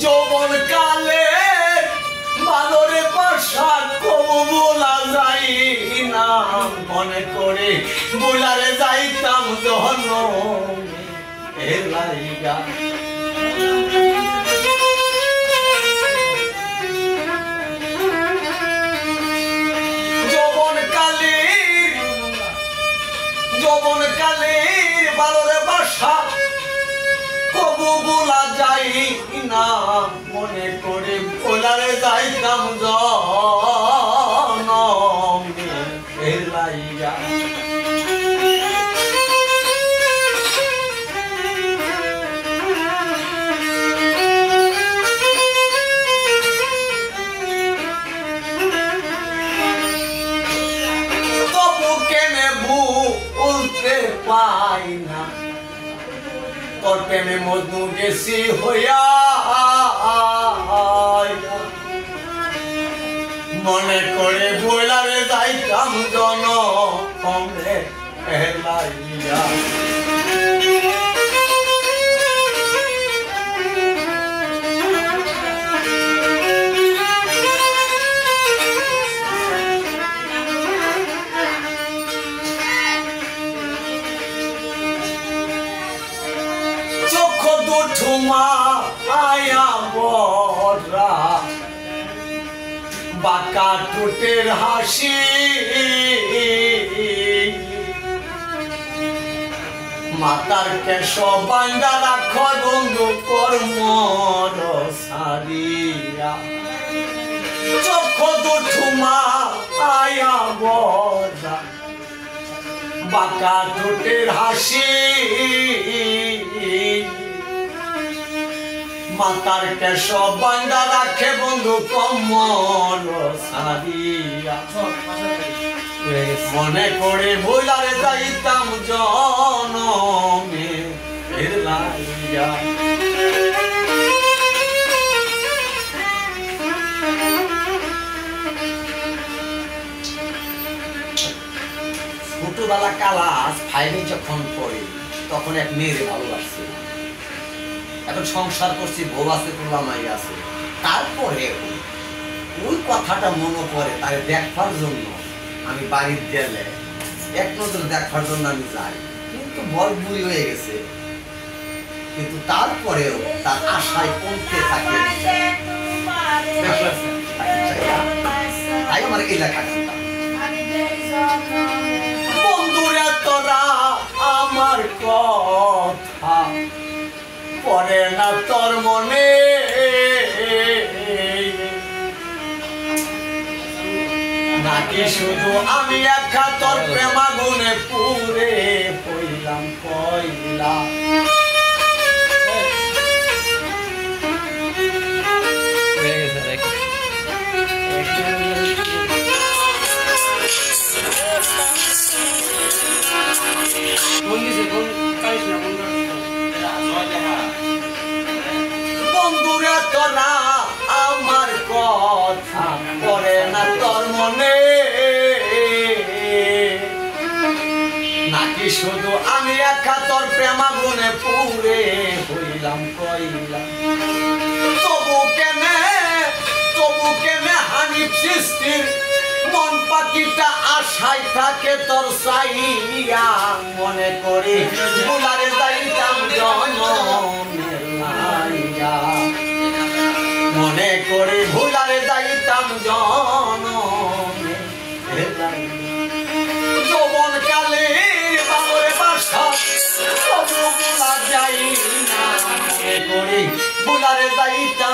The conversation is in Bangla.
যৌবন কালে বাদরে বাসা কবু বলা যাই না মনে করে বুলারে যাইতাম জহন এর লাইগা যৌবন কালের বাদরে বাসা কবু বলা যাই না মনে করে বুলারে যাইতাম জহন এর লাইগা পাই না তোর প্রেমে মজনু গেছি হইয়া মনে করে বইলারে যাইতাম জন কমে হেলাইয়া ঠুমা আয়া বড়া বাঁকা ঠোঁটের হাসি মাতার কেশ বান্দা রাখ বন্ধু কর্ম সারিয়া চোখ দুঠুমা আয়া বড়া বাঁকা ঠোঁটের হাসি মাতার কেশ বান্দা রাখে বন্ধু কমল সারিয়া মনে করে ভুলারে যাইতাম জনমে লাইয়া ছোটবেলা ক্লাস 5 যখন পড়ি তখন এক মেয়েরে ভালোবাসছি এখন সংসার করছি বউ আছে প্রলামাই আছে তারপরে ওই কথাটা মনে পড়ে তাকে দেখবার জন্য আমি বাড়ির গেলে এক নজর দেখবার জন্য আমি যাই কিন্তু বয়স বুড়ি হয়ে গেছে কিন্তু তারপরেও তার আশায় পৌঁছে থাকে তাই আমার এই লেখাটা বন্ধুরা তোরা আমার কথা পড়ে না তোর মনে নাকি শুধু আমি একা তোর প্রেমাগুনে পুরে পইলাম পইলা বন্ধুরা তোরা আমার কথা পড়ে না তোর মনে নাকি শুধু আমি একা তোর প্রেমাগুনে পুরে হইলাম কইলাম তবু কেনে হানিফ সৃষ্টির মন পাখিটা আশায় থাকে তোর চাইয়া মনে করি বুলারে যাইতাম জনমাইয়া মনে করি ভুলারে যাইতাম যৌবন কালে বাবরে বাসা তবু বুলা যাই না মনে করি বুলারে যাইতাম